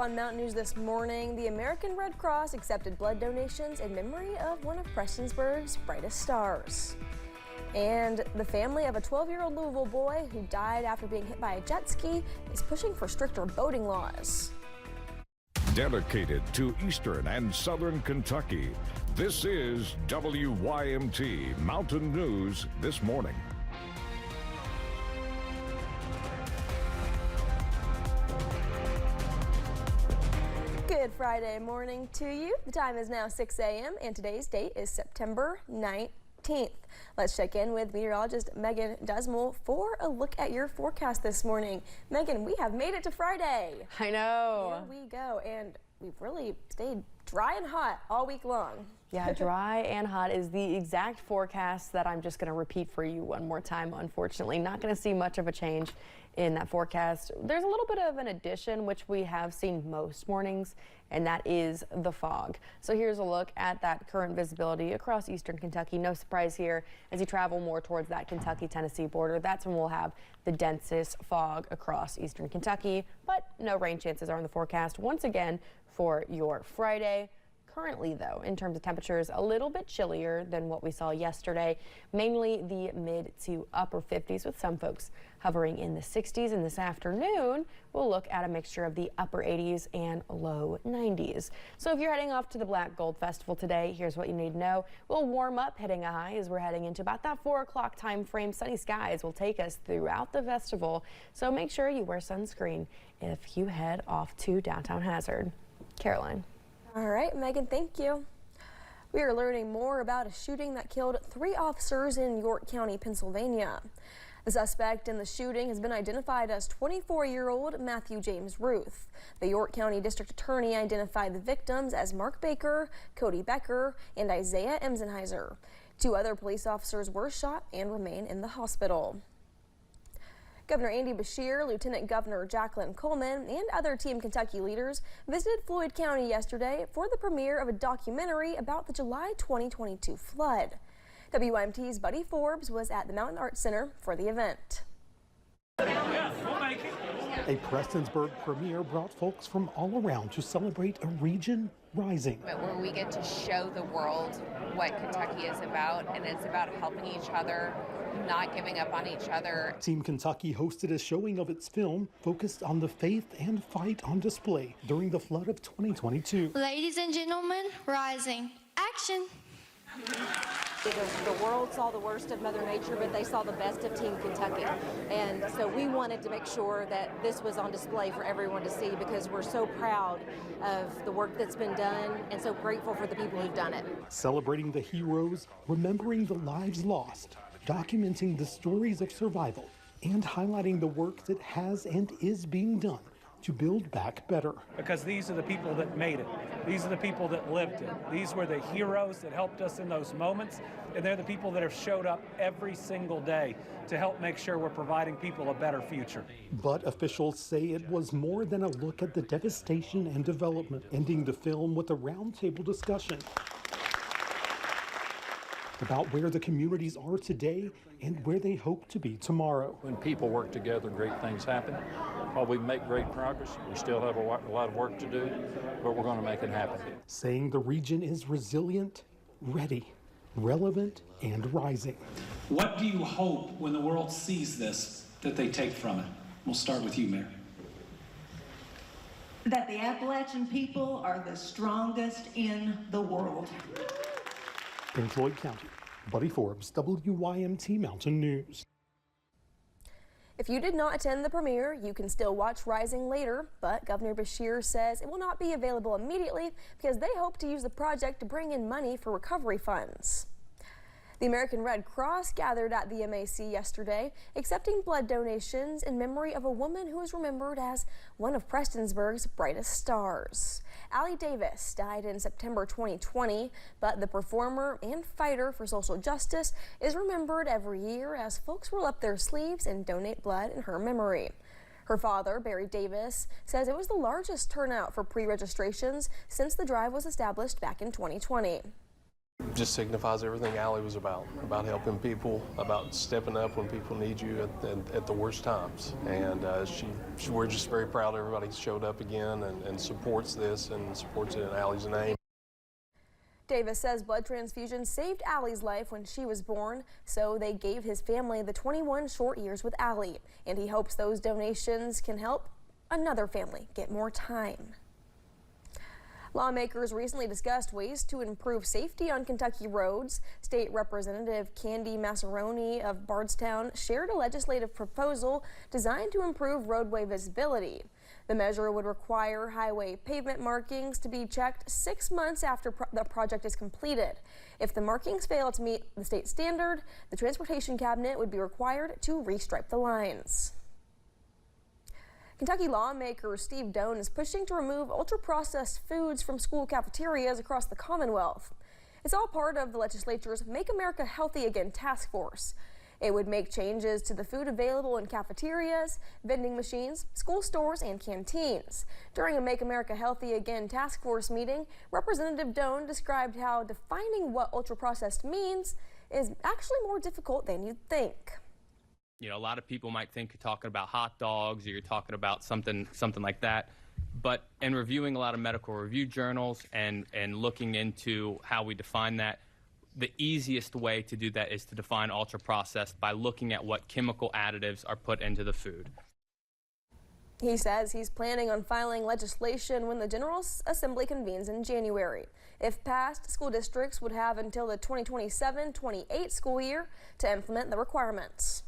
on Mountain News this morning, the American Red Cross accepted blood donations in memory of one of Prestonsburg's brightest stars. And the family of a 12-year-old Louisville boy who died after being hit by a jet ski is pushing for stricter boating laws. Dedicated to Eastern and Southern Kentucky, this is WYMT Mountain News this morning. Good Friday morning to you. The time is now 6 a.m. and today's date is September 19th. Let's check in with meteorologist Megan Desmel for a look at your forecast this morning. Megan, we have made it to Friday. I know. Here we go, and we've really stayed dry and hot all week long. Yeah, dry and hot is the exact forecast that I'm just going to repeat for you one more time. Unfortunately, not going to see much of a change in that forecast. There's a little bit of an addition, which we have seen most mornings, and that is the fog. So here's a look at that current visibility across eastern Kentucky. No surprise here as you travel more towards that Kentucky-Tennessee border. That's when we'll have the densest fog across eastern Kentucky, but no rain chances are in the forecast once again for your Friday. Currently, though, in terms of temperatures, a little bit chillier than what we saw yesterday, mainly the mid to upper 50s with some folks hovering in the 60s. And this afternoon, we'll look at a mixture of the upper 80s and low 90s. So if you're heading off to the Black Gold Festival today, here's what you need to know. We'll warm up, hitting a high as we're heading into about that 4 o'clock time frame. Sunny skies will take us throughout the festival, so make sure you wear sunscreen if you head off to downtown Hazard. Caroline. All right, Megan, thank you. We are learning more about a shooting that killed 3 officers in York County, Pennsylvania. The suspect in the shooting has been identified as 24-year-old Matthew James Ruth. The York County District Attorney identified the victims as Mark Baker, Cody Becker, and Isaiah Emsenheiser. 2 other police officers were shot and remain in the hospital. Governor Andy Beshear, Lieutenant Governor Jacqueline Coleman, and other Team Kentucky leaders visited Floyd County yesterday for the premiere of a documentary about the July 2022 flood. WYMT's Buddy Forbes was at the Mountain Arts Center for the event. A Prestonsburg premiere brought folks from all around to celebrate a region rising. Where we get to show the world what Kentucky is about, and it's about helping each other, not giving up on each other. Team Kentucky hosted a showing of its film focused on the faith and fight on display during the flood of 2022. Ladies and gentlemen, rising. Action. The world saw the worst of Mother Nature, but they saw the best of Team Kentucky. And so we wanted to make sure that this was on display for everyone to see, because we're so proud of the work that's been done and so grateful for the people who've done it. Celebrating the heroes, remembering the lives lost, documenting the stories of survival, and highlighting the work that has and is being done to build back better. Because these are the people that made it. These are the people that lived it. These were the heroes that helped us in those moments, and they're the people that have showed up every single day to help make sure we're providing people a better future. But officials say it was more than a look at the devastation and development, ending the film with a roundtable discussion about where the communities are today and where they hope to be tomorrow. When people work together, great things happen. While we make great progress, we still have a lot of work to do, but we're going to make it happen. Saying the region is resilient, ready, relevant, and rising. What do you hope when the world sees this that they take from it? We'll start with you, Mayor. That the Appalachian people are the strongest in the world. In Floyd County, Buddy Forbes, WYMT Mountain News. If you did not attend the premiere, you can still watch Rising later, but Governor Beshear says it will not be available immediately because they hope to use the project to bring in money for recovery funds. The American Red Cross gathered at the MAC yesterday, accepting blood donations in memory of a woman who is remembered as one of Prestonsburg's brightest stars. Allie Davis died in September 2020, but the performer and fighter for social justice is remembered every year as folks roll up their sleeves and donate blood in her memory. Her father, Barry Davis, says it was the largest turnout for pre-registrations since the drive was established back in 2020. Just signifies everything Allie was about helping people, about stepping up when people need you at the worst times. And we're just very proud everybody showed up again and supports this and supports it in Allie's name. Davis says blood transfusion saved Allie's life when she was born, so they gave his family the 21 short years with Allie, and he hopes those donations can help another family get more time. Lawmakers recently discussed ways to improve safety on Kentucky roads. State Representative Candy Massaroni of Bardstown shared a legislative proposal designed to improve roadway visibility. The measure would require highway pavement markings to be checked 6 months after the project is completed. If the markings fail to meet the state standard, the Transportation Cabinet would be required to restripe the lines. Kentucky lawmaker Steve Doan is pushing to remove ultra-processed foods from school cafeterias across the Commonwealth. It's all part of the legislature's Make America Healthy Again task force. It would make changes to the food available in cafeterias, vending machines, school stores, and canteens. During a Make America Healthy Again task force meeting, Representative Doan described how defining what ultra-processed means is actually more difficult than you'd think. You know, a lot of people might think you're talking about hot dogs or you're talking about something like that. But in reviewing a lot of medical review journals and looking into how we define that, the easiest way to do that is to define ultra-processed by looking at what chemical additives are put into the food. He says he's planning on filing legislation when the General Assembly convenes in January. If passed, school districts would have until the 2027-28 school year to implement the requirements.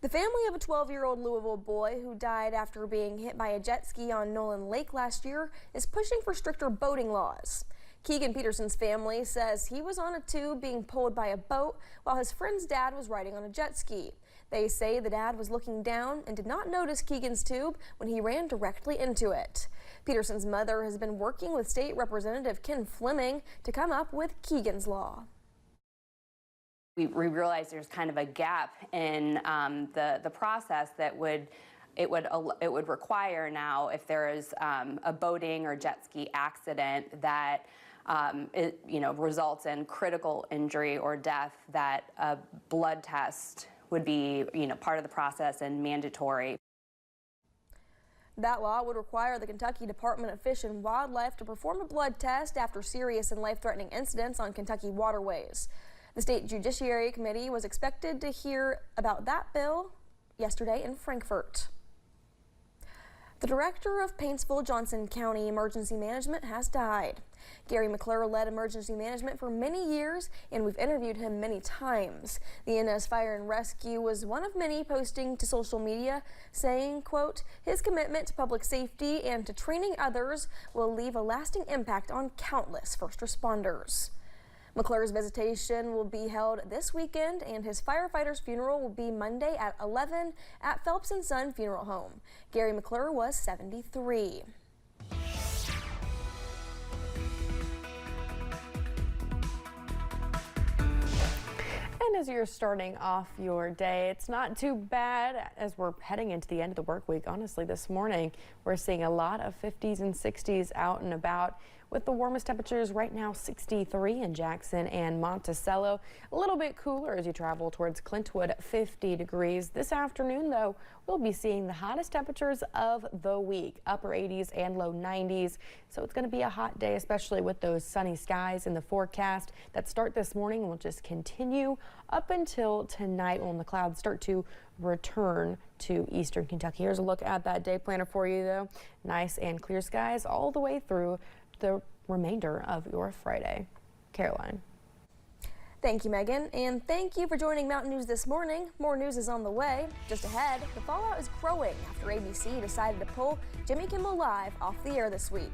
The family of a 12-year-old Louisville boy who died after being hit by a jet ski on Nolan Lake last year is pushing for stricter boating laws. Keegan Peterson's family says he was on a tube being pulled by a boat while his friend's dad was riding on a jet ski. They say the dad was looking down and did not notice Keegan's tube when he ran directly into it. Peterson's mother has been working with State Representative Ken Fleming to come up with Keegan's Law. We realize there's kind of a gap in the process that it would require now if there is a boating or jet ski accident that results in critical injury or death, that a blood test would be part of the process and mandatory. That law would require the Kentucky Department of Fish and Wildlife to perform a blood test after serious and life-threatening incidents on Kentucky waterways. The State Judiciary Committee was expected to hear about that bill yesterday in Frankfort. The director of Paintsville Johnson County Emergency Management has died. Gary McClure led emergency management for many years, and we've interviewed him many times. The NS Fire and Rescue was one of many posting to social media saying, quote, his commitment to public safety and to training others will leave a lasting impact on countless first responders. McClure's visitation will be held this weekend, and his firefighter's funeral will be Monday at 11 at Phelps & Son Funeral Home. Gary McClure was 73. And as you're starting off your day, it's not too bad as we're heading into the end of the work week. Honestly, this morning we're seeing a lot of 50s and 60s out and about, with the warmest temperatures right now 63 in Jackson and Monticello. A little bit cooler as you travel towards Clintwood, 50 degrees. This afternoon, though, we'll be seeing the hottest temperatures of the week, upper 80s and low 90s. So it's going to be a hot day, especially with those sunny skies in the forecast that start this morning and will just continue up until tonight when the clouds start to return to eastern Kentucky. Here's a look at that day planner for you, though. Nice and clear skies all the way through the remainder of your Friday. Caroline. Thank you, Megan, and thank you for joining Mountain News this morning. More news is on the way. Just ahead, the fallout is growing after ABC decided to pull Jimmy Kimmel Live off the air this week.